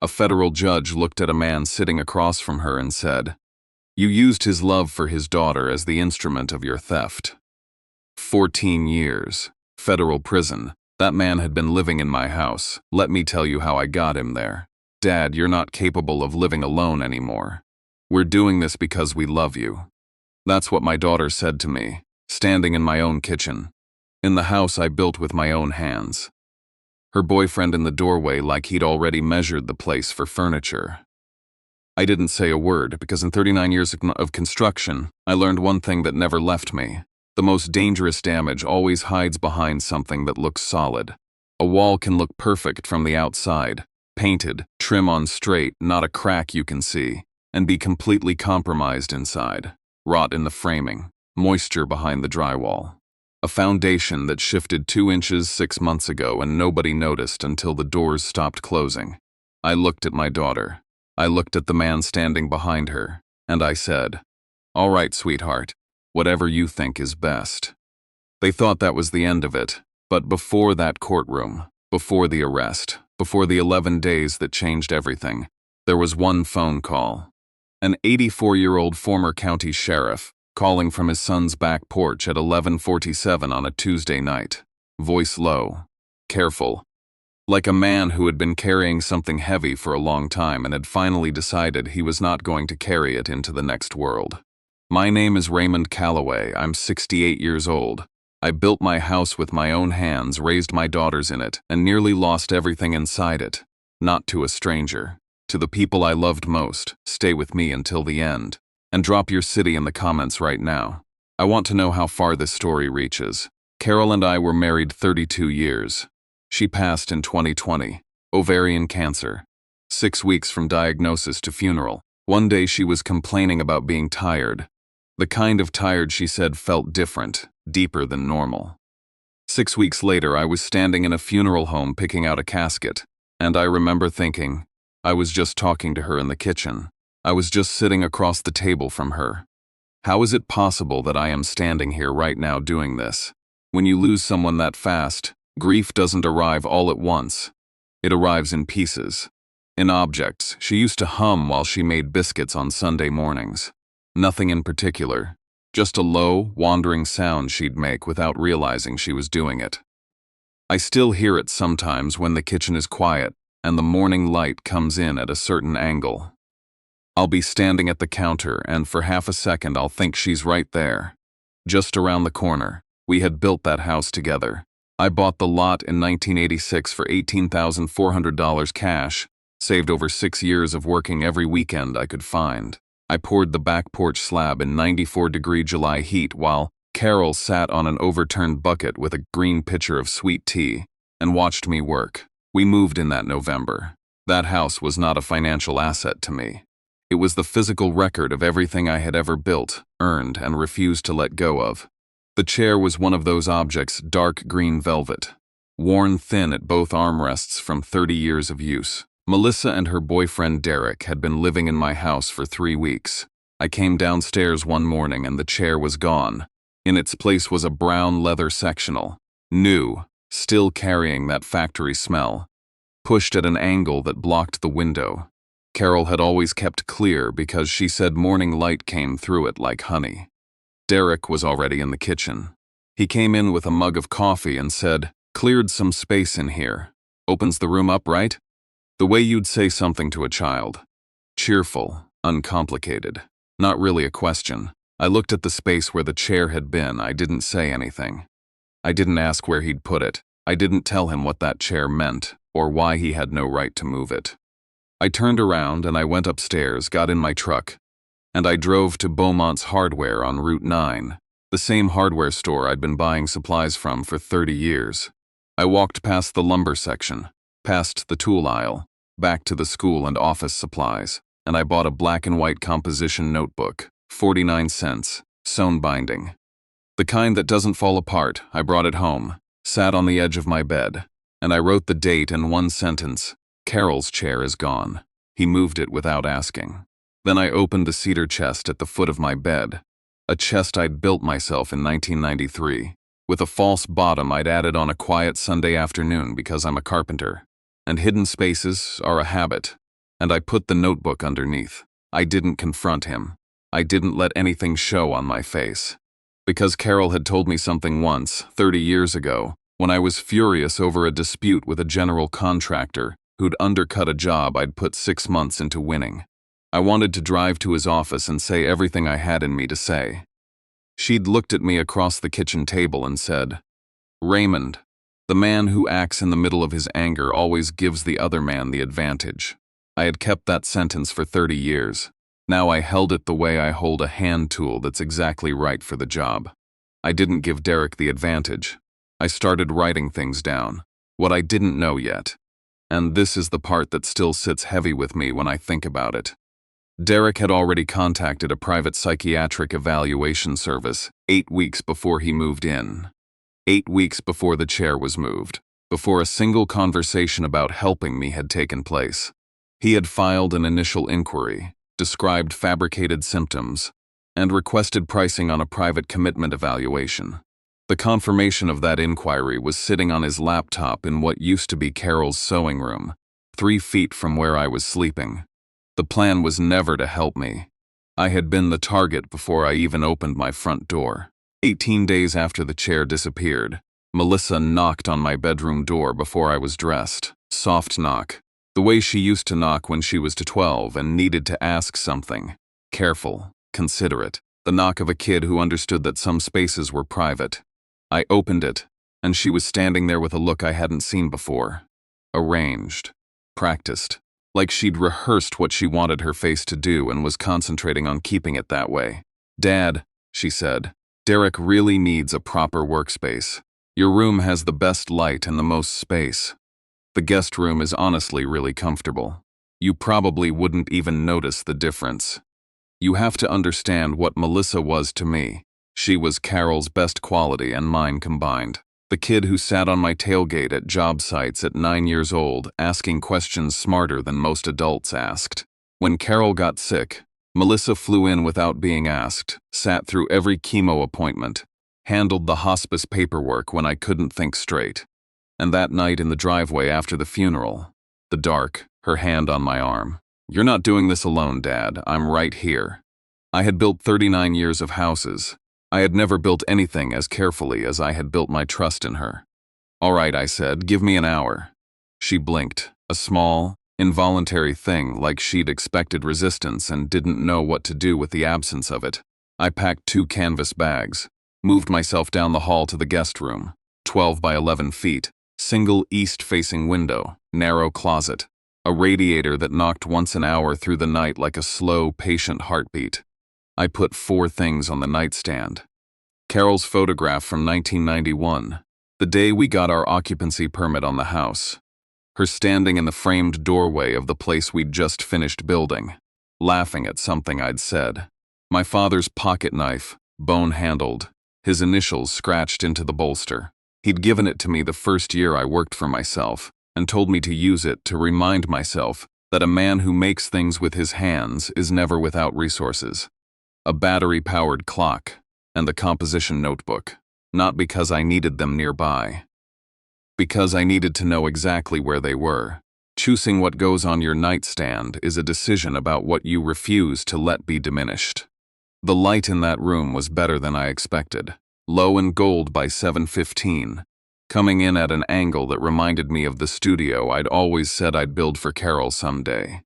A federal judge looked at a man sitting across from her and said, "You used his love for his daughter as the instrument of your theft." 14 years. Federal prison. That man had been living in my house. Let me tell you how I got him there. Dad, you're not capable of living alone anymore. We're doing this because we love you. That's what my daughter said to me, standing in my own kitchen, in the house I built with my own hands. Her boyfriend in the doorway like he'd already measured the place for furniture. I didn't say a word because in 39 years of construction, I learned one thing that never left me. The most dangerous damage always hides behind something that looks solid. A wall can look perfect from the outside, painted, trim on straight, not a crack you can see, and be completely compromised inside. Rot in the framing, moisture behind the drywall. A foundation that shifted 2 inches 6 months ago and nobody noticed until the doors stopped closing. I looked at my daughter. I looked at the man standing behind her, and I said, "All right, sweetheart. Whatever you think is best." They thought that was the end of it, but before that courtroom, before the arrest, before the 11 days that changed everything, there was one phone call. An 84-year-old former county sheriff calling from his son's back porch at 11:47 on a Tuesday night, voice low, careful, like a man who had been carrying something heavy for a long time and had finally decided he was not going to carry it into the next world. "My name is Raymond Calloway. I'm 68 years old. I built my house with my own hands, raised my daughters in it, and nearly lost everything inside it. Not to a stranger. To the people I loved most. Stay with me until the end. And drop your city in the comments right now. I want to know how far this story reaches. Carol and I were married 32 years. She passed in 2020. Ovarian cancer. 6 weeks from diagnosis to funeral. One day she was complaining about being tired. The kind of tired she said felt different, deeper than normal. 6 weeks later, I was standing in a funeral home picking out a casket, and I remember thinking, I was just talking to her in the kitchen. I was just sitting across the table from her. How is it possible that I am standing here right now doing this? When you lose someone that fast, grief doesn't arrive all at once. It arrives in pieces. In objects. She used to hum while she made biscuits on Sunday mornings. Nothing in particular, just a low, wandering sound she'd make without realizing she was doing it. I still hear it sometimes when the kitchen is quiet and the morning light comes in at a certain angle. I'll be standing at the counter and for half a second I'll think she's right there. Just around the corner. We had built that house together. I bought the lot in 1986 for $18,400 cash, saved over 6 years of working every weekend I could find. I poured the back porch slab in 94-degree July heat while Carol sat on an overturned bucket with a green pitcher of sweet tea and watched me work. We moved in that November. That house was not a financial asset to me. It was the physical record of everything I had ever built, earned, and refused to let go of. The chair was one of those objects, dark green velvet, worn thin at both armrests from 30 years of use. Melissa and her boyfriend Derek had been living in my house for 3 weeks. I came downstairs one morning and the chair was gone. In its place was a brown leather sectional, new, still carrying that factory smell, pushed at an angle that blocked the window. Carol had always kept clear because she said morning light came through it like honey. Derek was already in the kitchen. He came in with a mug of coffee and said, "Cleared some space in here. Opens the room up, right?" The way you'd say something to a child. Cheerful, uncomplicated. Not really a question. I looked at the space where the chair had been. I didn't say anything. I didn't ask where he'd put it. I didn't tell him what that chair meant or why he had no right to move it. I turned around and I went upstairs, got in my truck, and I drove to Beaumont's Hardware on Route 9, the same hardware store I'd been buying supplies from for 30 years. I walked past the lumber section, past the tool aisle, back to the school and office supplies, and I bought a black and white composition notebook, 49 cents, sewn binding. The kind that doesn't fall apart. I brought it home, sat on the edge of my bed, and I wrote the date in one sentence. Carol's chair is gone. He moved it without asking. Then I opened the cedar chest at the foot of my bed, a chest I'd built myself in 1993, with a false bottom I'd added on a quiet Sunday afternoon because I'm a carpenter. And hidden spaces are a habit. and I put the notebook underneath. I didn't confront him. I didn't let anything show on my face. Because Carol had told me something once, 30 years ago, when I was furious over a dispute with a general contractor who'd undercut a job I'd put 6 months into winning. I wanted to drive to his office and say everything I had in me to say. She'd looked at me across the kitchen table and said, "Raymond, the man who acts in the middle of his anger always gives the other man the advantage." I had kept that sentence for 30 years. Now I held it the way I hold a hand tool that's exactly right for the job. I didn't give Derek the advantage. I started writing things down, what I didn't know yet. And this is the part that still sits heavy with me when I think about it. Derek had already contacted a private psychiatric evaluation service 8 weeks before he moved in. 8 weeks before the chair was moved, before a single conversation about helping me had taken place. He had filed an initial inquiry, described fabricated symptoms, and requested pricing on a private commitment evaluation. The confirmation of that inquiry was sitting on his laptop in what used to be Carol's sewing room, 3 feet from where I was sleeping. The plan was never to help me. I had been the target before I even opened my front door. 18 days after the chair disappeared, Melissa knocked on my bedroom door before I was dressed. Soft knock, the way she used to knock when she was 12 and needed to ask something. Careful, considerate, the knock of a kid who understood that some spaces were private. I opened it, and she was standing there with a look I hadn't seen before. Arranged, practiced, like she'd rehearsed what she wanted her face to do and was concentrating on keeping it that way. "Dad," she said, "Derek really needs a proper workspace. Your room has the best light and the most space. The guest room is honestly really comfortable. You probably wouldn't even notice the difference. You have to understand what Melissa was to me. She was Carol's best quality and mine combined. The kid who sat on my tailgate at job sites at 9 years old, asking questions smarter than most adults asked. When Carol got sick, Melissa flew in without being asked, sat through every chemo appointment, handled the hospice paperwork when I couldn't think straight. And that night in the driveway after the funeral, the dark, her hand on my arm. "You're not doing this alone, Dad. I'm right here." I had built 39 years of houses. I had never built anything as carefully as I had built my trust in her. "All right," I said, "give me an hour." She blinked, a small, involuntary thing like she'd expected resistance and didn't know what to do with the absence of it. I packed 2 canvas bags, moved myself down the hall to the guest room, 12 by 11 feet, single east-facing window, narrow closet, a radiator that knocked once an hour through the night like a slow, patient heartbeat. I put 4 things on the nightstand. Carol's photograph from 1991, the day we got our occupancy permit on the house. Her standing in the framed doorway of the place we'd just finished building, laughing at something I'd said. My father's pocket knife, bone-handled, his initials scratched into the bolster. He'd given it to me the first year I worked for myself, and told me to use it to remind myself that a man who makes things with his hands is never without resources. A battery-powered clock, and the composition notebook, not because I needed them nearby. Because I needed to know exactly where they were. Choosing what goes on your nightstand is a decision about what you refuse to let be diminished. The light in that room was better than I expected, low and gold by 7:15, coming in at an angle that reminded me of the studio I'd always said I'd build for Carol someday.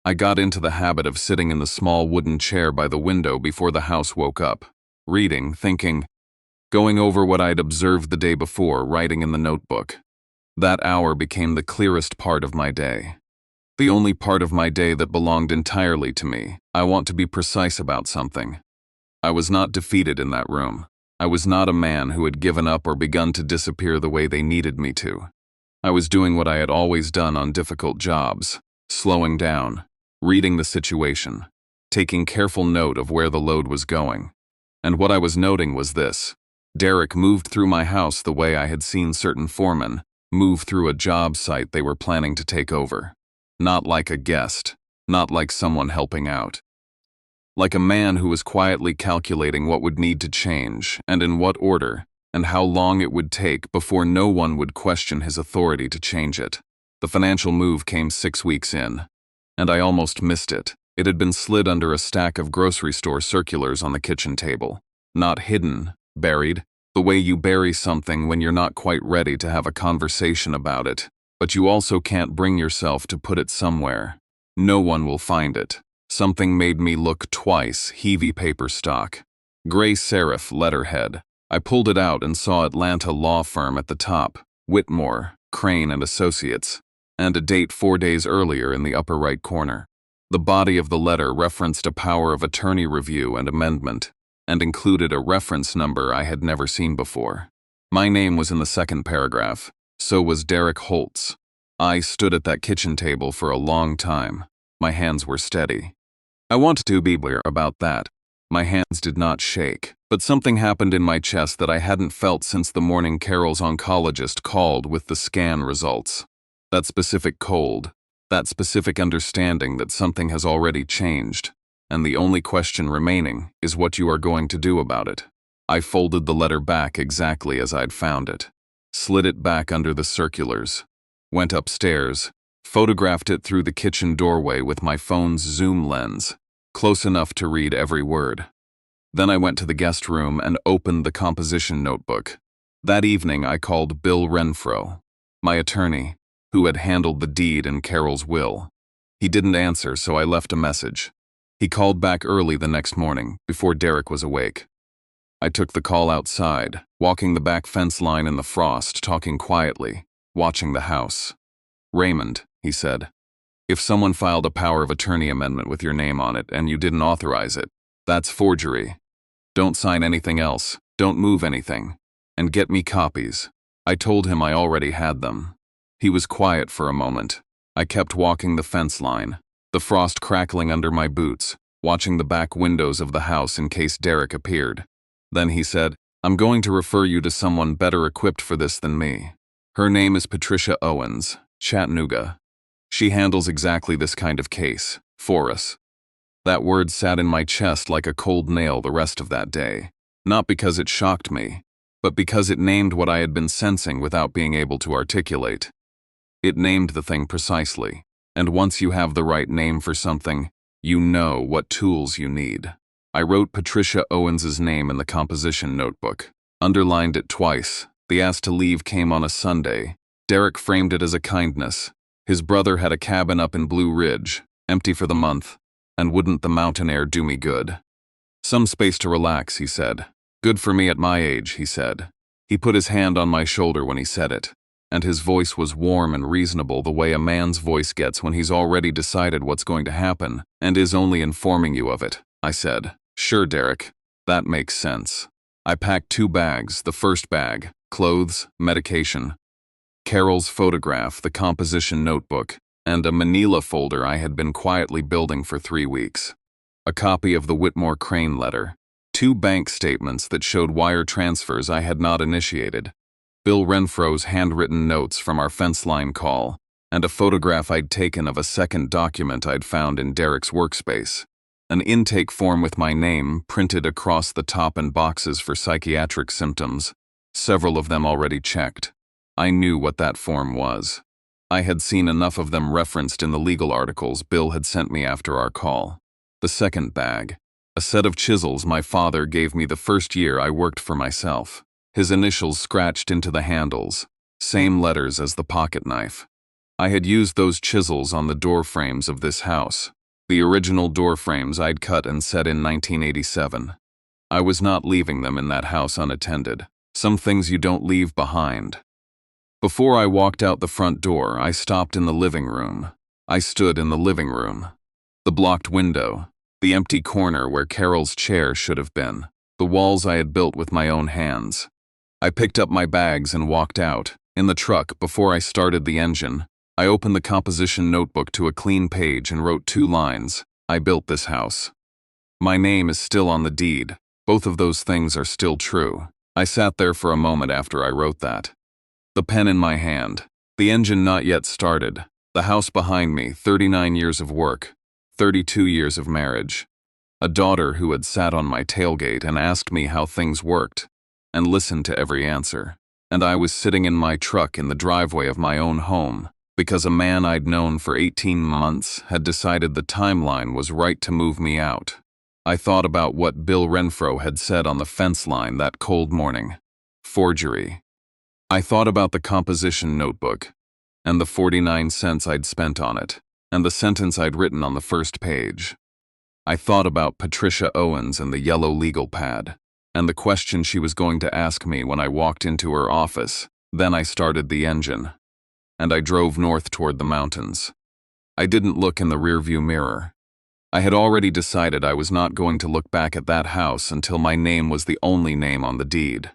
I got into the habit of sitting in the small wooden chair by the window before the house woke up, reading, thinking, going over what I'd observed the day before, writing in the notebook. That hour became the clearest part of my day. The only part of my day that belonged entirely to me. I want to be precise about something. I was not defeated in that room. I was not a man who had given up or begun to disappear the way they needed me to. I was doing what I had always done on difficult jobs, slowing down, reading the situation, taking careful note of where the load was going. And what I was noting was this: Derek moved through my house the way I had seen certain foremen move through a job site they were planning to take over. Not like a guest, not like someone helping out. Like a man who was quietly calculating what would need to change, and in what order, and how long it would take before no one would question his authority to change it. The financial move came 6 weeks in, and I almost missed it. It had been slid under a stack of grocery store circulars on the kitchen table. Not hidden, buried, the way you bury something when you're not quite ready to have a conversation about it, but you also can't bring yourself to put it somewhere. No one will find it. Something made me look twice, heavy paper stock. Gray serif letterhead. I pulled it out and saw Atlanta law firm at the top, Whitmore, Crane and Associates, and a date 4 days earlier in the upper right corner. The body of the letter referenced a power of attorney review and amendment, and included a reference number I had never seen before. My name was in the second paragraph. So was Derek Holtz. I stood at that kitchen table for a long time. My hands were steady. I want to be clear about that. My hands did not shake, but something happened in my chest that I hadn't felt since the morning Carol's oncologist called with the scan results. That specific cold, that specific understanding that something has already changed, and the only question remaining is what you are going to do about it. I folded the letter back exactly as I'd found it, slid it back under the circulars, went upstairs, photographed it through the kitchen doorway with my phone's zoom lens, close enough to read every word. Then I went to the guest room and opened the composition notebook. That evening I called Bill Renfro, my attorney, who had handled the deed in Carol's will. He didn't answer, so I left a message. He called back early the next morning, before Derek was awake. I took the call outside, walking the back fence line in the frost, talking quietly, watching the house. "Raymond," he said, "if someone filed a power of attorney amendment with your name on it and you didn't authorize it, that's forgery. Don't sign anything else, don't move anything, and get me copies." I told him I already had them. He was quiet for a moment. I kept walking the fence line, the frost crackling under my boots, watching the back windows of the house in case Derek appeared. Then he said, "I'm going to refer you to someone better equipped for this than me. Her name is Patricia Owens, Chattanooga. She handles exactly this kind of case, for us." That word sat in my chest like a cold nail the rest of that day, not because it shocked me, but because it named what I had been sensing without being able to articulate. It named the thing precisely, and once you have the right name for something, you know what tools you need. I wrote Patricia Owens's name in the composition notebook, underlined it twice. The ask to leave came on a Sunday. Derek framed it as a kindness. His brother had a cabin up in Blue Ridge, empty for the month, and wouldn't the mountain air do me good? "Some space to relax," he said. "Good for me at my age," he said. He put his hand on my shoulder when he said it, and his voice was warm and reasonable the way a man's voice gets when he's already decided what's going to happen and is only informing you of it. I said, "Sure, Derek, that makes sense." I packed 2 bags, the first bag, clothes, medication, Carol's photograph, the composition notebook, and a manila folder I had been quietly building for 3 weeks. A copy of the Whitmore Crane letter, 2 bank statements that showed wire transfers I had not initiated, Bill Renfro's handwritten notes from our fence line call, and a photograph I'd taken of a second document I'd found in Derek's workspace. An intake form with my name printed across the top and boxes for psychiatric symptoms, several of them already checked. I knew what that form was. I had seen enough of them referenced in the legal articles Bill had sent me after our call. The second bag, a set of chisels my father gave me the first year I worked for myself. His initials scratched into the handles, same letters as the pocket knife. I had used those chisels on the door frames of this house, the original door frames I'd cut and set in 1987. I was not leaving them in that house unattended. Some things you don't leave behind. Before I walked out the front door, I stopped in the living room. I stood in the living room. The blocked window, the empty corner where Carol's chair should have been, the walls I had built with my own hands. I picked up my bags and walked out. In the truck, before I started the engine, I opened the composition notebook to a clean page and wrote 2 lines. "I built this house." My name is still on the deed. Both of those things are still true. I sat there for a moment after I wrote that. The pen in my hand, the engine not yet started, the house behind me, 39 years of work, 32 years of marriage, a daughter who had sat on my tailgate and asked me how things worked, and listened to every answer, and I was sitting in my truck in the driveway of my own home, because a man I'd known for 18 months had decided the timeline was right to move me out. I thought about what Bill Renfro had said on the fence line that cold morning. Forgery. I thought about the composition notebook, and the 49 cents I'd spent on it, and the sentence I'd written on the first page. I thought about Patricia Owens and the yellow legal pad, and the question she was going to ask me when I walked into her office. Then I started the engine, and I drove north toward the mountains. I didn't look in the rearview mirror. I had already decided I was not going to look back at that house until my name was the only name on the deed.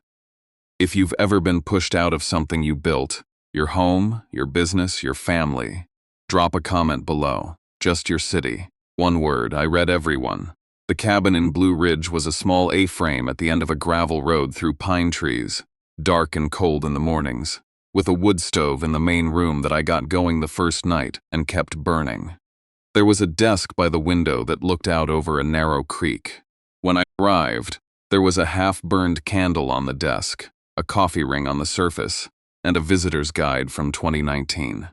If you've ever been pushed out of something you built, your home, your business, your family, drop a comment below. Just your city. One word, I read everyone. The cabin in Blue Ridge was a small A-frame at the end of a gravel road through pine trees, dark and cold in the mornings, with a wood stove in the main room that I got going the first night and kept burning. There was a desk by the window that looked out over a narrow creek. When I arrived, there was a half-burned candle on the desk, a coffee ring on the surface, and a visitor's guide from 2019.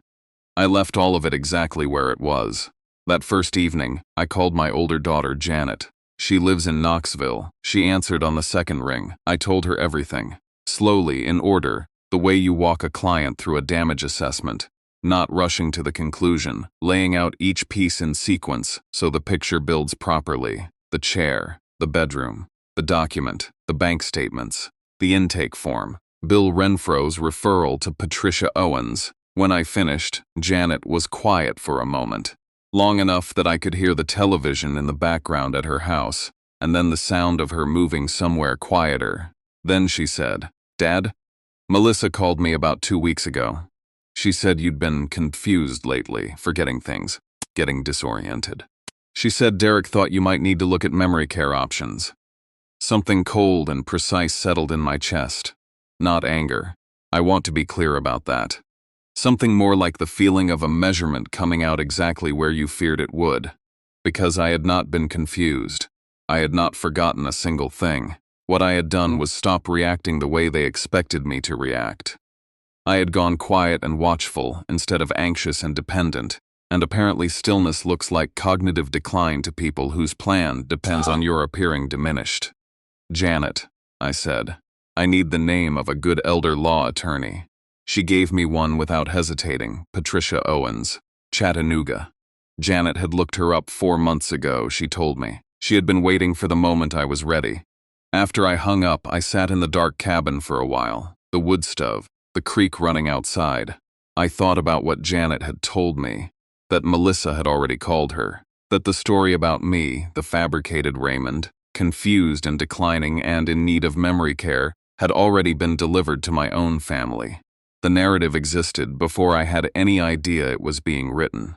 I left all of it exactly where it was. That first evening, I called my older daughter Janet. She lives in Knoxville. She answered on the second ring. I told her everything. Slowly, in order, the way you walk a client through a damage assessment, not rushing to the conclusion, laying out each piece in sequence so the picture builds properly. The chair, the bedroom, the document, the bank statements, the intake form, Bill Renfro's referral to Patricia Owens. When I finished, Janet was quiet for a moment, long enough that I could hear the television in the background at her house, and then the sound of her moving somewhere quieter. Then she said, "Dad, Melissa called me about 2 weeks ago. She said you'd been confused lately, forgetting things, getting disoriented. She said Derek thought you might need to look at memory care options." Something cold and precise settled in my chest. Not anger. I want to be clear about that. Something more like the feeling of a measurement coming out exactly where you feared it would. Because I had not been confused. I had not forgotten a single thing. What I had done was stop reacting the way they expected me to react. I had gone quiet and watchful instead of anxious and dependent, and apparently stillness looks like cognitive decline to people whose plan depends on your appearing diminished. "Janet," I said, "I need the name of a good elder law attorney." She gave me one without hesitating, Patricia Owens, Chattanooga. Janet had looked her up 4 months ago, she told me. She had been waiting for the moment I was ready. After I hung up, I sat in the dark cabin for a while, the wood stove, the creek running outside. I thought about what Janet had told me, that Melissa had already called her, that the story about me, the fabricated Raymond, confused and declining and in need of memory care, had already been delivered to my own family. The narrative existed before I had any idea it was being written.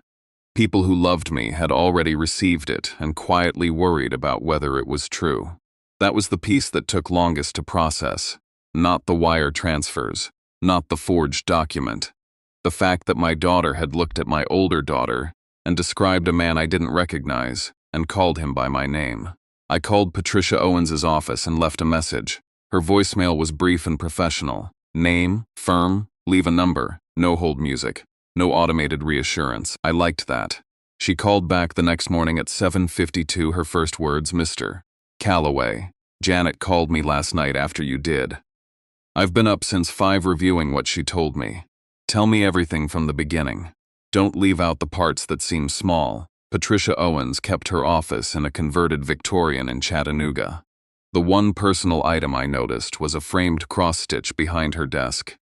People who loved me had already received it and quietly worried about whether it was true. That was the piece that took longest to process, not the wire transfers, not the forged document. The fact that my daughter had looked at my older daughter and described a man I didn't recognize and called him by my name. I called Patricia Owens's office and left a message. Her voicemail was brief and professional. Name, firm, leave a number, no hold music, no automated reassurance. I liked that. She called back the next morning at 7:52, her first words, "Mr. Calloway, Janet called me last night after you did. I've been up since 5 reviewing what she told me. Tell me everything from the beginning. Don't leave out the parts that seem small." Patricia Owens kept her office in a converted Victorian in Chattanooga. The one personal item I noticed was a framed cross-stitch behind her desk.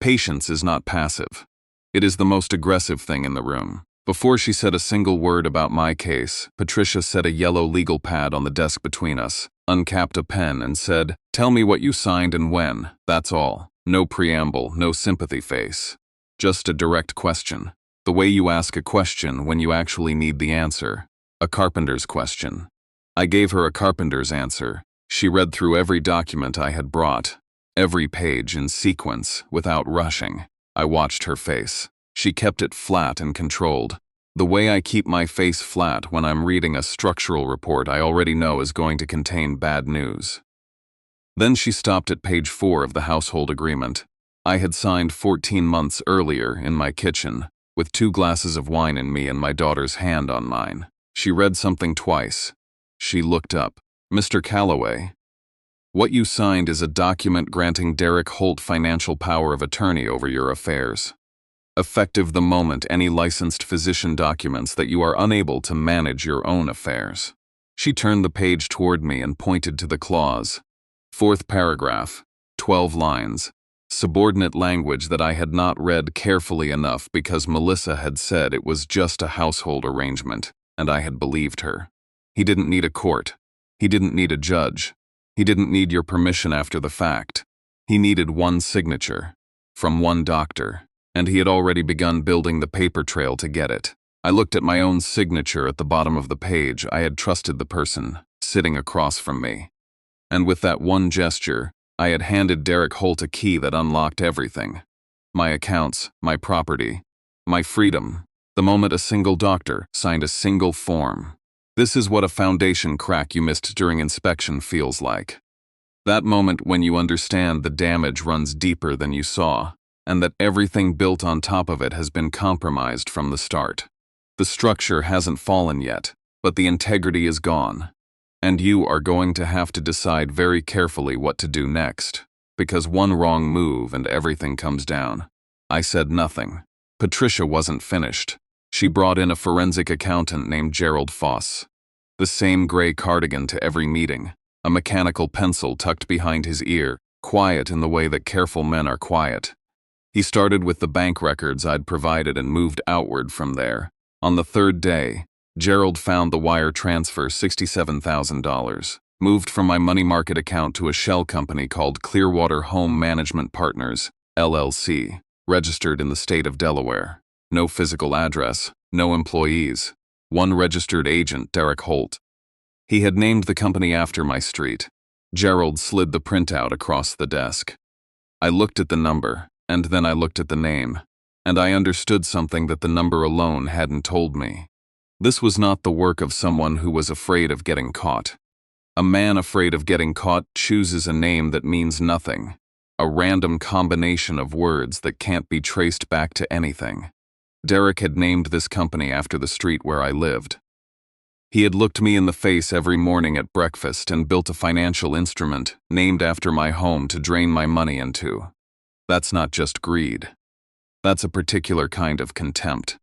Patience is not passive. It is the most aggressive thing in the room. Before she said a single word about my case, Patricia set a yellow legal pad on the desk between us, uncapped a pen, and said, "Tell me what you signed and when, that's all. No preamble, no sympathy face. Just a direct question. The way you ask a question when you actually need the answer. A carpenter's question." I gave her a carpenter's answer. She read through every document I had brought, every page in sequence, without rushing. I watched her face. She kept it flat and controlled. The way I keep my face flat when I'm reading a structural report I already know is going to contain bad news. Then she stopped at page 4 of the household agreement. I had signed 14 months earlier in my kitchen, with 2 glasses of wine in me and my daughter's hand on mine. She read something twice. She looked up. "Mr. Calloway, what you signed is a document granting Derek Holt financial power of attorney over your affairs, effective the moment any licensed physician documents that you are unable to manage your own affairs." She turned the page toward me and pointed to the clause. 4th paragraph, 12 lines, subordinate language that I had not read carefully enough because Melissa had said it was just a household arrangement, and I had believed her. He didn't need a court. He didn't need a judge. He didn't need your permission after the fact. He needed one signature, from one doctor, and he had already begun building the paper trail to get it. I looked at my own signature at the bottom of the page. I had trusted the person sitting across from me. And with that one gesture, I had handed Derek Holt a key that unlocked everything. My accounts, my property, my freedom, the moment a single doctor signed a single form. This is what a foundation crack you missed during inspection feels like. That moment when you understand the damage runs deeper than you saw, and that everything built on top of it has been compromised from the start. The structure hasn't fallen yet, but the integrity is gone. And you are going to have to decide very carefully what to do next, because one wrong move and everything comes down. I said nothing. Patricia wasn't finished. She brought in a forensic accountant named Gerald Foss. The same gray cardigan to every meeting, a mechanical pencil tucked behind his ear, quiet in the way that careful men are quiet. He started with the bank records I'd provided and moved outward from there. On the 3rd day, Gerald found the wire transfer $67,000, moved from my money market account to a shell company called Clearwater Home Management Partners, LLC, registered in the state of Delaware. No physical address, no employees. One registered agent, Derek Holt. He had named the company after my street. Gerald slid the printout across the desk. I looked at the number, and then I looked at the name, and I understood something that the number alone hadn't told me. This was not the work of someone who was afraid of getting caught. A man afraid of getting caught chooses a name that means nothing, a random combination of words that can't be traced back to anything. Derek had named this company after the street where I lived. He had looked me in the face every morning at breakfast and built a financial instrument named after my home to drain my money into. That's not just greed. That's a particular kind of contempt.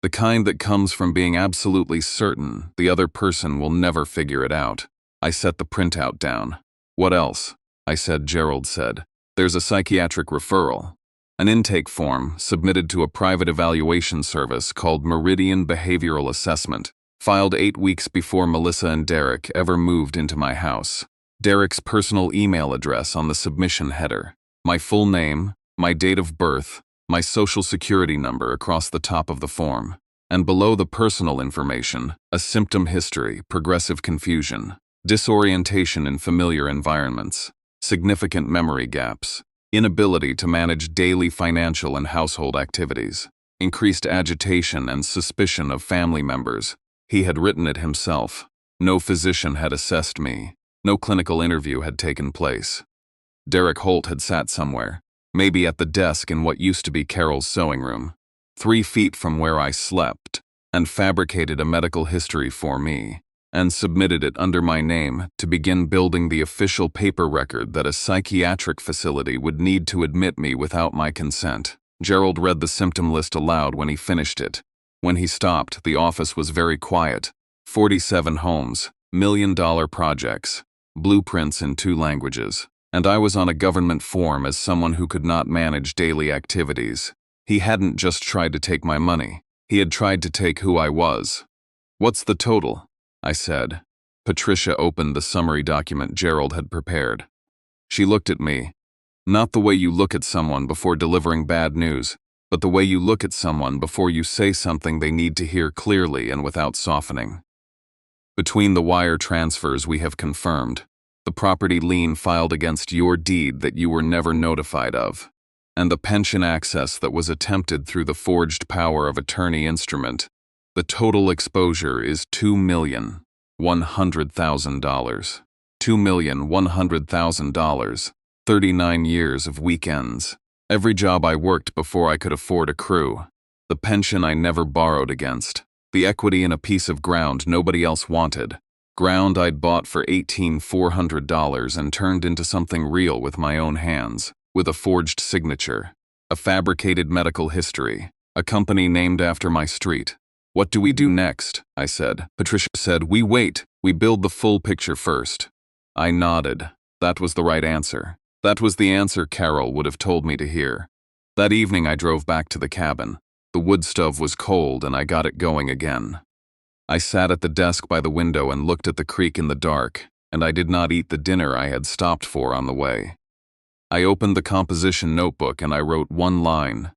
The kind that comes from being absolutely certain the other person will never figure it out. I set the printout down. "What else?" I said. Gerald said, "There's a psychiatric referral. An intake form submitted to a private evaluation service called Meridian Behavioral Assessment, filed 8 weeks before Melissa and Derek ever moved into my house. Derek's personal email address on the submission header, my full name, my date of birth, my social security number across the top of the form, and below the personal information, a symptom history, progressive confusion, disorientation in familiar environments, significant memory gaps, inability to manage daily financial and household activities, increased agitation and suspicion of family members." He had written it himself. No physician had assessed me. No clinical interview had taken place. Derek Holt had sat somewhere, maybe at the desk in what used to be Carol's sewing room, 3 feet from where I slept, and fabricated a medical history for me, and submitted it under my name to begin building the official paper record that a psychiatric facility would need to admit me without my consent. Gerald read the symptom list aloud when he finished it. When he stopped, the office was very quiet. 47 homes, million-dollar projects, blueprints in 2 languages. And I was on a government form as someone who could not manage daily activities. He hadn't just tried to take my money. He had tried to take who I was. "What's the total?" I said. Patricia opened the summary document Gerald had prepared. She looked at me. Not the way you look at someone before delivering bad news, but the way you look at someone before you say something they need to hear clearly and without softening. "Between the wire transfers we have confirmed, the property lien filed against your deed that you were never notified of, and the pension access that was attempted through the forged power of attorney instrument, the total exposure is $2,100,000. $2,100,000, 39 years of weekends. Every job I worked before I could afford a crew. The pension I never borrowed against. The equity in a piece of ground nobody else wanted. Ground I'd bought for $18,400 and turned into something real with my own hands, with a forged signature. A fabricated medical history. A company named after my street. What do we do next? I said. Patricia said, we wait. We build the full picture first. I nodded. That was the right answer. That was the answer Carol would have told me to hear. That evening I drove back to the cabin. The wood stove was cold and I got it going again. I sat at the desk by the window and looked at the creek in the dark, and I did not eat the dinner I had stopped for on the way. I opened the composition notebook and I wrote one line.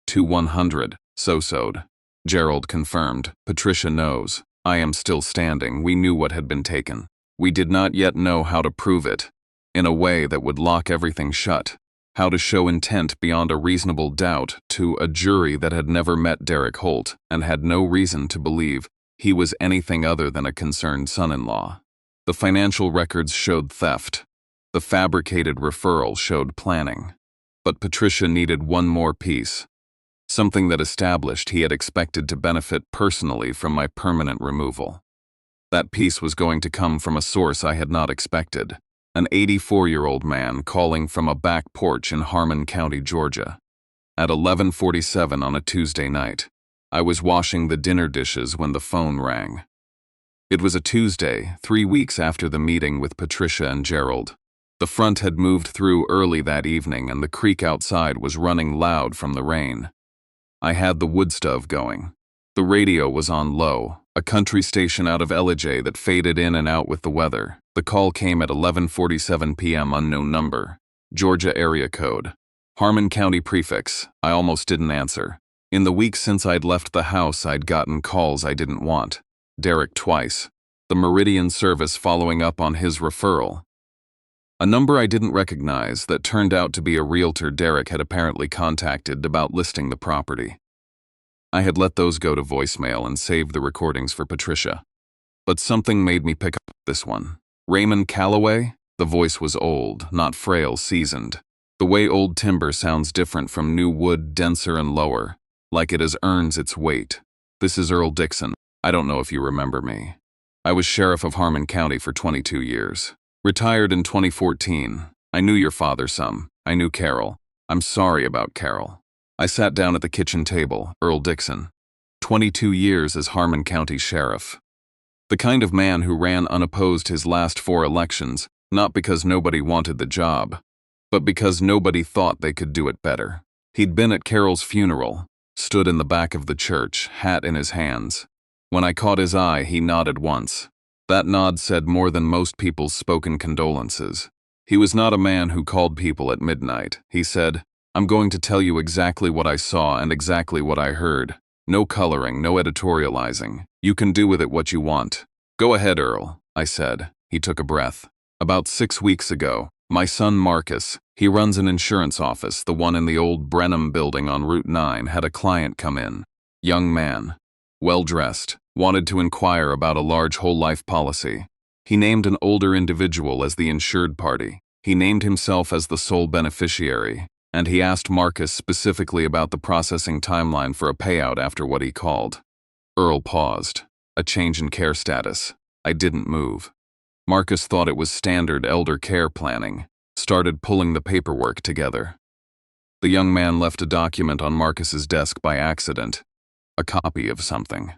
To 100, so-so'd. Gerald confirmed. Patricia knows. I am still standing. We knew what had been taken. We did not yet know how to prove it, in a way that would lock everything shut. How to show intent beyond a reasonable doubt to a jury that had never met Derek Holt and had no reason to believe he was anything other than a concerned son-in-law. The financial records showed theft. The fabricated referral showed planning. But Patricia needed one more piece. Something that established he had expected to benefit personally from my permanent removal. That piece was going to come from a source I had not expected. An 84-year-old man calling from a back porch in Harmon County, Georgia. At 11:47 on a Tuesday night, I was washing the dinner dishes when the phone rang. It was a Tuesday, 3 weeks after the meeting with Patricia and Gerald. The front had moved through early that evening and the creek outside was running loud from the rain. I had the wood stove going. The radio was on low, a country station out of Ellijay that faded in and out with the weather. The call came at 11:47 p.m. unknown number. Georgia area code. Harmon County prefix. I almost didn't answer. In the weeks since I'd left the house, I'd gotten calls I didn't want. Derek twice. The Meridian service following up on his referral. A number I didn't recognize that turned out to be a realtor Derek had apparently contacted about listing the property. I had let those go to voicemail and saved the recordings for Patricia. But something made me pick up this one. Raymond Calloway? The voice was old, not frail, seasoned. The way old timber sounds different from new wood, denser and lower, like it has earned its weight. This is Earl Dixon. I don't know if you remember me. I was sheriff of Harmon County for 22 years. Retired in 2014. I knew your father some. I knew Carol. I'm sorry about Carol. I sat down at the kitchen table. Earl Dixon. 22 years as Harmon County Sheriff. The kind of man who ran unopposed his last 4 elections, not because nobody wanted the job, but because nobody thought they could do it better. He'd been at Carol's funeral, stood in the back of the church, hat in his hands. When I caught his eye, he nodded once. That nod said more than most people's spoken condolences. He was not a man who called people at midnight. He said, I'm going to tell you exactly what I saw and exactly what I heard. No coloring, no editorializing. You can do with it what you want. Go ahead, Earl, I said. He took a breath. About 6 weeks ago, my son Marcus, he runs an insurance office, the one in the old Brenham building on Route 9, had a client come in. Young man. Well-dressed. Wanted to inquire about a large whole-life policy. He named an older individual as the insured party. He named himself as the sole beneficiary. And he asked Marcus specifically about the processing timeline for a payout after what he called. Earl paused. A change in care status. I didn't move. Marcus thought it was standard elder care planning. Started pulling the paperwork together. The young man left a document on Marcus's desk by accident. A copy of something.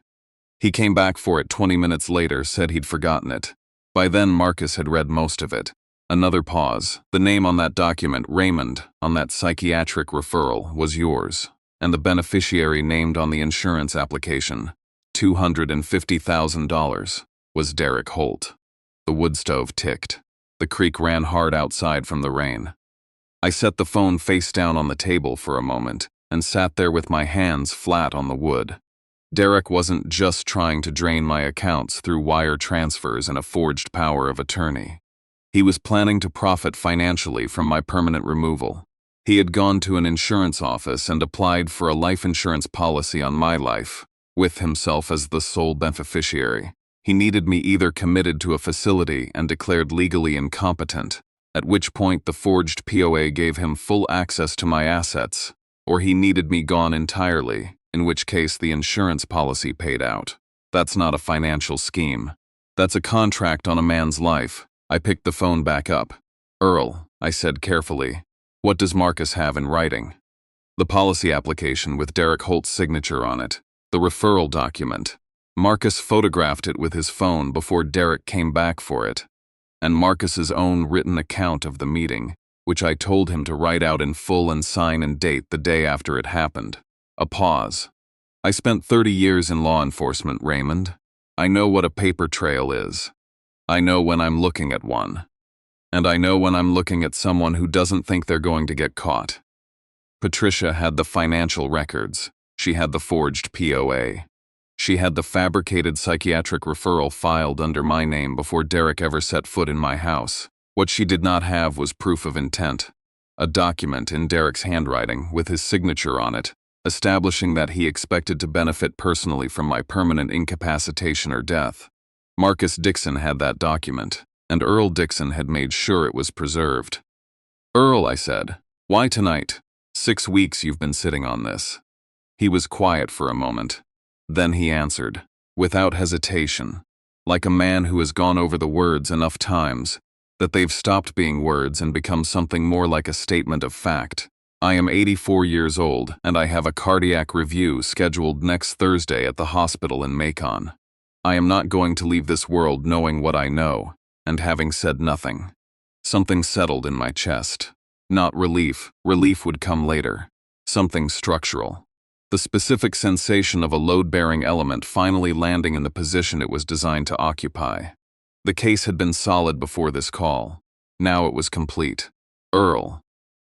He came back for it 20 minutes later, said he'd forgotten it. By then Marcus had read most of it. Another pause. The name on that document, Raymond, on that psychiatric referral, was yours, and the beneficiary named on the insurance application, $250,000, was Derek Holt. The wood stove ticked. The creek ran hard outside from the rain. I set the phone face down on the table for a moment and sat there with my hands flat on the wood. Derek wasn't just trying to drain my accounts through wire transfers and a forged power of attorney. He was planning to profit financially from my permanent removal. He had gone to an insurance office and applied for a life insurance policy on my life, with himself as the sole beneficiary. He needed me either committed to a facility and declared legally incompetent, at which point the forged POA gave him full access to my assets, or he needed me gone entirely, in which case the insurance policy paid out. That's not a financial scheme. That's a contract on a man's life. I picked the phone back up. Earl, I said carefully, what does Marcus have in writing? The policy application with Derek Holt's signature on it. The referral document. Marcus photographed it with his phone before Derek came back for it. And Marcus's own written account of the meeting, which I told him to write out in full and sign and date the day after it happened. A pause. I spent 30 years in law enforcement, Raymond. I know what a paper trail is. I know when I'm looking at one. And I know when I'm looking at someone who doesn't think they're going to get caught. Patricia had the financial records. She had the forged POA. She had the fabricated psychiatric referral filed under my name before Derek ever set foot in my house. What she did not have was proof of intent. A document in Derek's handwriting with his signature on it, establishing that he expected to benefit personally from my permanent incapacitation or death. Marcus Dixon had that document, and Earl Dixon had made sure it was preserved. Earl, I said, why tonight? 6 weeks you've been sitting on this. He was quiet for a moment. Then he answered, without hesitation, like a man who has gone over the words enough times that they've stopped being words and become something more like a statement of fact. I am 84 years old, and I have a cardiac review scheduled next Thursday at the hospital in Macon. I am not going to leave this world knowing what I know, and having said nothing. Something settled in my chest. Not relief. Relief would come later. Something structural. The specific sensation of a load-bearing element finally landing in the position it was designed to occupy. The case had been solid before this call. Now it was complete. Earl,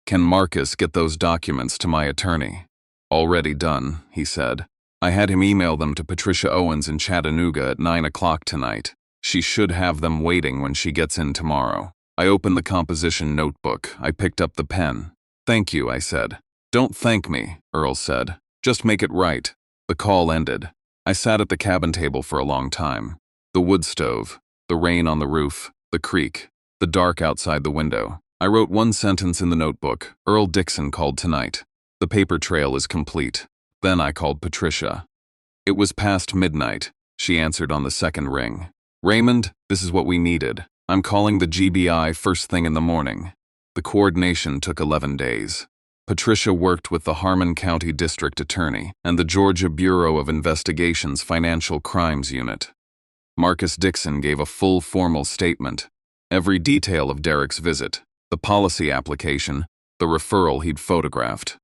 can Marcus get those documents to my attorney? Already done, he said. I had him email them to Patricia Owens in Chattanooga at 9 o'clock tonight. She should have them waiting when she gets in tomorrow. I opened the composition notebook. I picked up the pen. Thank you, I said. Don't thank me, Earl said. Just make it right. The call ended. I sat at the cabin table for a long time. The wood stove, the rain on the roof, the creek, the dark outside the window. I wrote one sentence in the notebook. Earl Dixon called tonight. The paper trail is complete. Then I called Patricia. It was past midnight. She answered on the second ring. Raymond, this is what we needed. I'm calling the GBI first thing in the morning. The coordination took 11 days. Patricia worked with the Harmon County District Attorney and the Georgia Bureau of Investigation's Financial Crimes Unit. Marcus Dixon gave a full formal statement. Every detail of Derek's visit, the policy application, the referral he'd photographed.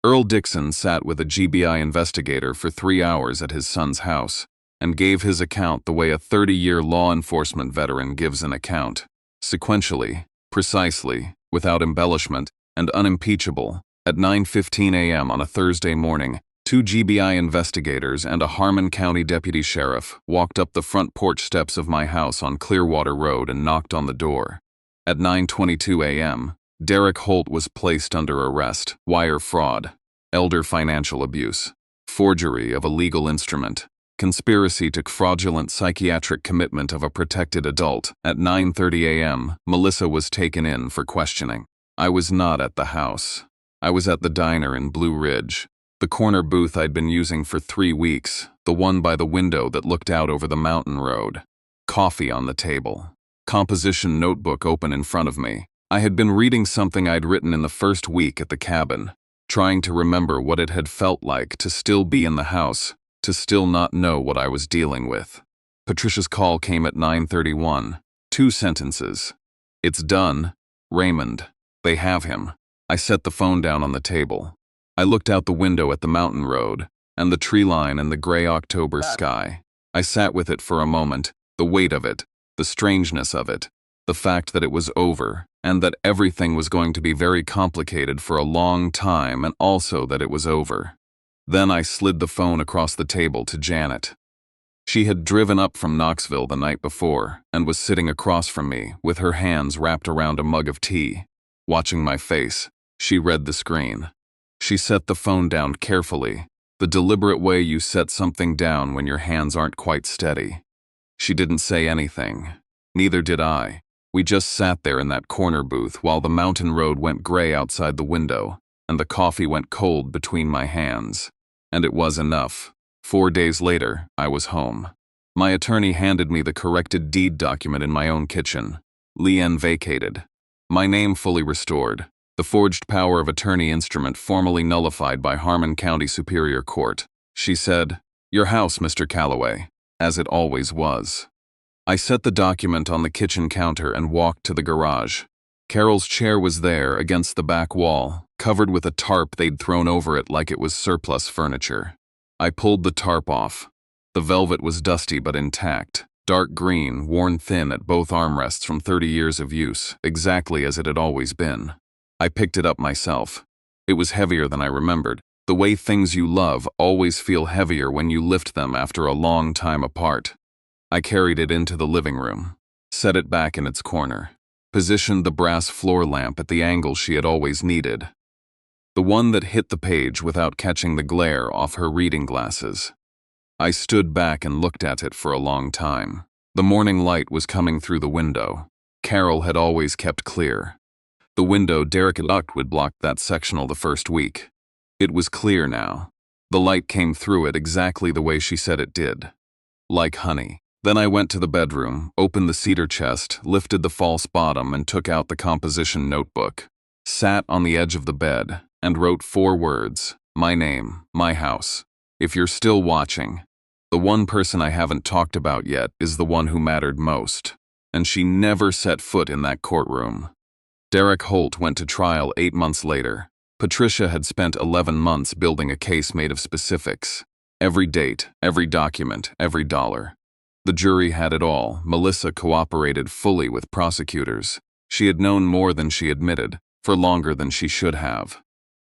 Earl Dixon sat with a GBI investigator for 3 hours at his son's house and gave his account the way a 30-year law enforcement veteran gives an account, sequentially, precisely, without embellishment, and unimpeachable. At 9:15 a.m. on a Thursday morning, 2 GBI investigators and a Harmon County deputy sheriff walked up the front porch steps of my house on Clearwater Road and knocked on the door. At 9:22 a.m., Derek Holt was placed under arrest, wire fraud, elder financial abuse, forgery of a legal instrument, conspiracy to fraudulent psychiatric commitment of a protected adult. At 9:30 a.m., Melissa was taken in for questioning. I was not at the house. I was at the diner in Blue Ridge, the corner booth I'd been using for 3 weeks, the one by the window that looked out over the mountain road. Coffee on the table. Composition notebook open in front of me. I had been reading something I'd written in the first week at the cabin, trying to remember what it had felt like to still be in the house, to still not know what I was dealing with. Patricia's call came at 9:31. 2 sentences. It's done. Raymond. They have him. I set the phone down on the table. I looked out the window at the mountain road, and the tree line and the gray October sky. I sat with it for a moment, the weight of it, the strangeness of it, the fact that it was over, and that everything was going to be very complicated for a long time, and also that it was over. Then I slid the phone across the table to Janet. She had driven up from Knoxville the night before, and was sitting across from me, with her hands wrapped around a mug of tea. Watching my face, she read the screen. She set the phone down carefully, the deliberate way you set something down when your hands aren't quite steady. She didn't say anything. Neither did I. We just sat there in that corner booth while the mountain road went gray outside the window, and the coffee went cold between my hands. And it was enough. 4 days later, I was home. My attorney handed me the corrected deed document in my own kitchen. Lien vacated. My name fully restored. The forged power of attorney instrument formally nullified by Harmon County Superior Court. She said, "Your house, Mr. Calloway," as it always was. I set the document on the kitchen counter and walked to the garage. Carol's chair was there against the back wall, covered with a tarp they'd thrown over it like it was surplus furniture. I pulled the tarp off. The velvet was dusty but intact, dark green, worn thin at both armrests from 30 years of use, exactly as it had always been. I picked it up myself. It was heavier than I remembered. The way things you love always feel heavier when you lift them after a long time apart. I carried it into the living room, set it back in its corner, positioned the brass floor lamp at the angle she had always needed, the one that hit the page without catching the glare off her reading glasses. I stood back and looked at it for a long time. The morning light was coming through the window. Carol had always kept clear. The window Derek had locked would block that sectional the first week. It was clear now. The light came through it exactly the way she said it did. Like honey. Then I went to the bedroom, opened the cedar chest, lifted the false bottom and took out the composition notebook, sat on the edge of the bed, and wrote 4 words, my name, my house. If you're still watching, the one person I haven't talked about yet is the one who mattered most, and she never set foot in that courtroom. Derek Holt went to trial 8 months later. Patricia had spent 11 months building a case made of specifics. Every date, every document, every dollar. The jury had it all. Melissa cooperated fully with prosecutors. She had known more than she admitted, for longer than she should have.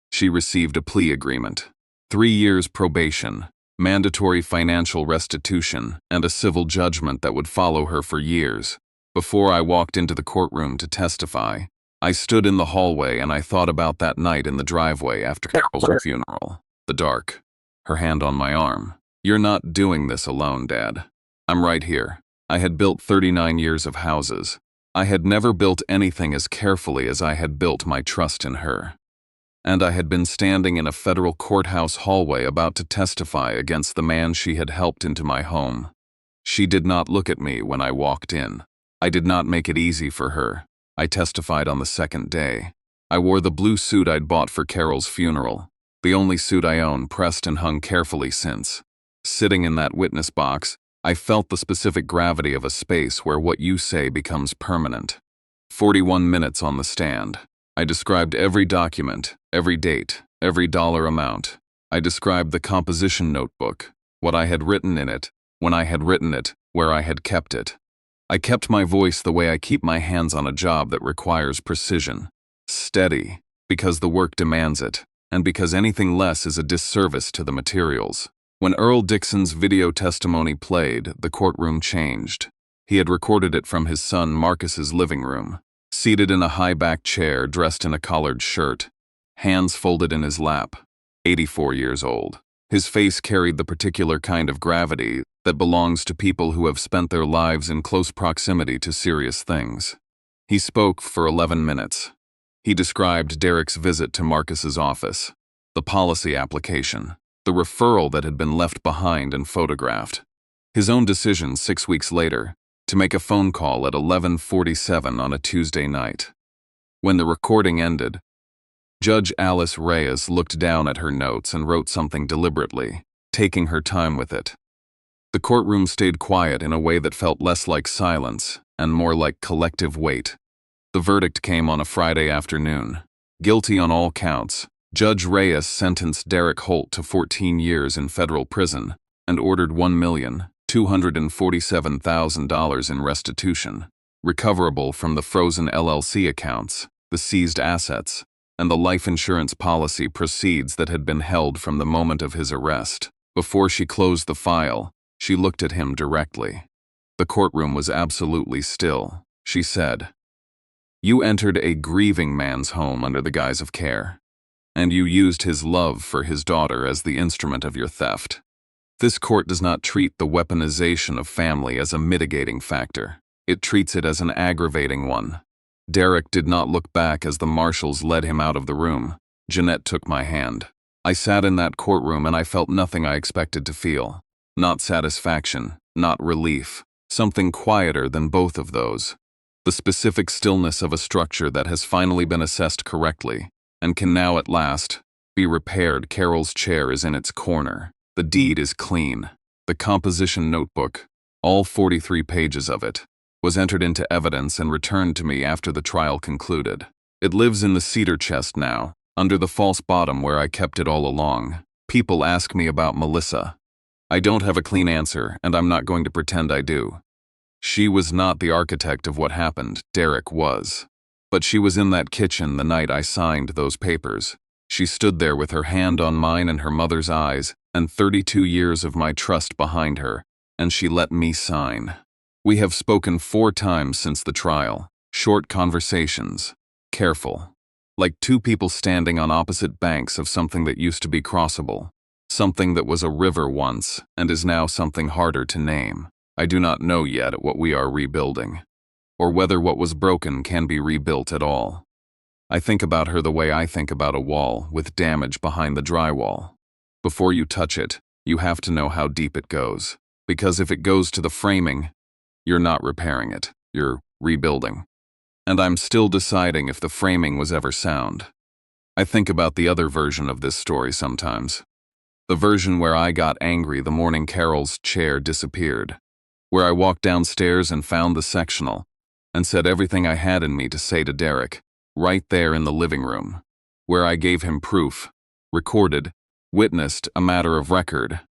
She received a plea agreement, 3 years probation, mandatory financial restitution, and a civil judgment that would follow her for years. Before I walked into the courtroom to testify, I stood in the hallway and I thought about that night in the driveway after Carol's funeral. The dark, her hand on my arm. You're not doing this alone, Dad. I'm right here. I had built 39 years of houses. I had never built anything as carefully as I had built my trust in her. And I had been standing in a federal courthouse hallway about to testify against the man she had helped into my home. She did not look at me when I walked in. I did not make it easy for her. I testified on the second day. I wore the blue suit I'd bought for Carol's funeral, the only suit I own, pressed and hung carefully since. Sitting in that witness box, I felt the specific gravity of a space where what you say becomes permanent. 41 minutes on the stand. I described every document, every date, every dollar amount. I described the composition notebook, what I had written in it, when I had written it, where I had kept it. I kept my voice the way I keep my hands on a job that requires precision. Steady, because the work demands it, and because anything less is a disservice to the materials. When Earl Dixon's video testimony played, the courtroom changed. He had recorded it from his son Marcus's living room, seated in a high-backed chair, dressed in a collared shirt, hands folded in his lap, 84 years old. His face carried the particular kind of gravity that belongs to people who have spent their lives in close proximity to serious things. He spoke for 11 minutes. He described Derek's visit to Marcus's office, the policy application, the referral that had been left behind and photographed, his own decision 6 weeks later to make a phone call at 11:47 on a Tuesday night. When the recording ended, Judge Alice Reyes looked down at her notes and wrote something deliberately, taking her time with it. The courtroom stayed quiet in a way that felt less like silence and more like collective weight. The verdict came on a Friday afternoon. Guilty on all counts, Judge Reyes sentenced Derek Holt to 14 years in federal prison and ordered $1,247,000 in restitution, recoverable from the frozen LLC accounts, the seized assets, and the life insurance policy proceeds that had been held from the moment of his arrest. Before she closed the file, she looked at him directly. The courtroom was absolutely still. She said, "You entered a grieving man's home under the guise of care, and you used his love for his daughter as the instrument of your theft. This court does not treat the weaponization of family as a mitigating factor. It treats it as an aggravating one." Derek did not look back as the marshals led him out of the room. Jeanette took my hand. I sat in that courtroom and I felt nothing I expected to feel. Not satisfaction, not relief, something quieter than both of those. The specific stillness of a structure that has finally been assessed correctly and can now at last be repaired. Carol's chair is in its corner. The deed is clean. The composition notebook, all 43 pages of it, was entered into evidence and returned to me after the trial concluded. It lives in the cedar chest now, under the false bottom where I kept it all along. People ask me about Melissa. I don't have a clean answer, and I'm not going to pretend I do. She was not the architect of what happened, Derek was. But she was in that kitchen the night I signed those papers. She stood there with her hand on mine and her mother's eyes, and 32 years of my trust behind her, and she let me sign. We have spoken 4 times since the trial, short conversations, careful. Like 2 people standing on opposite banks of something that used to be crossable, something that was a river once and is now something harder to name. I do not know yet what we are rebuilding, or whether what was broken can be rebuilt at all. I think about her the way I think about a wall with damage behind the drywall. Before you touch it, you have to know how deep it goes, because if it goes to the framing, you're not repairing it, you're rebuilding. And I'm still deciding if the framing was ever sound. I think about the other version of this story sometimes. The version where I got angry the morning Carol's chair disappeared, where I walked downstairs and found the sectional, and said everything I had in me to say to Derek, right there in the living room, where I gave him proof, recorded, witnessed a matter of record,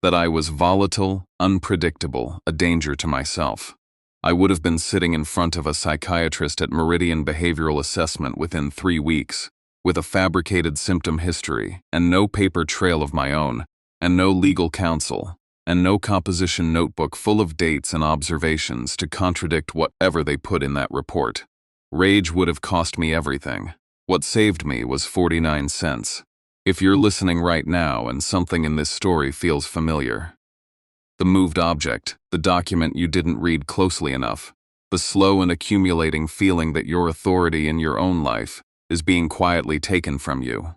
that I was volatile, unpredictable, a danger to myself. I would have been sitting in front of a psychiatrist at Meridian Behavioral Assessment within 3 weeks, with a fabricated symptom history, and no paper trail of my own, and no legal counsel, and no composition notebook full of dates and observations to contradict whatever they put in that report. Rage would have cost me everything. What saved me was 49 cents. If you're listening right now and something in this story feels familiar, the moved object, the document you didn't read closely enough, the slow and accumulating feeling that your authority in your own life is being quietly taken from you.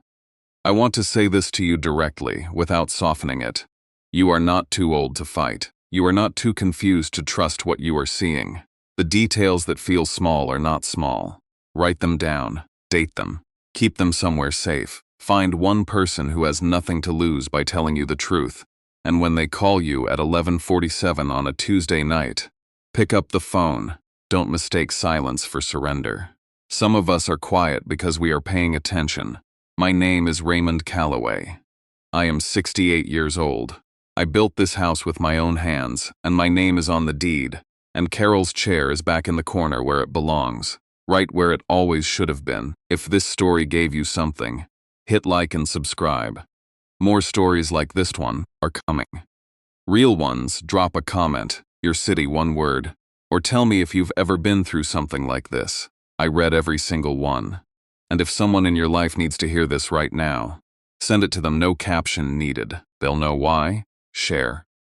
I want to say this to you directly, without softening it. You are not too old to fight. You are not too confused to trust what you are seeing. The details that feel small are not small. Write them down, date them, keep them somewhere safe. Find one person who has nothing to lose by telling you the truth, and when they call you at 11:47 on a Tuesday night, pick up the phone. Don't mistake silence for surrender. Some of us are quiet because we are paying attention. My name is Raymond Calloway. I am 68 years old. I built this house with my own hands, and my name is on the deed, and Carol's chair is back in the corner where it belongs, right where it always should have been. If this story gave you something, hit like and subscribe. More stories like this one are coming. Real ones, drop a comment, your city, one word, or tell me if you've ever been through something like this. I read every single one. And if someone in your life needs to hear this right now, send it to them, no caption needed. They'll know why. Share.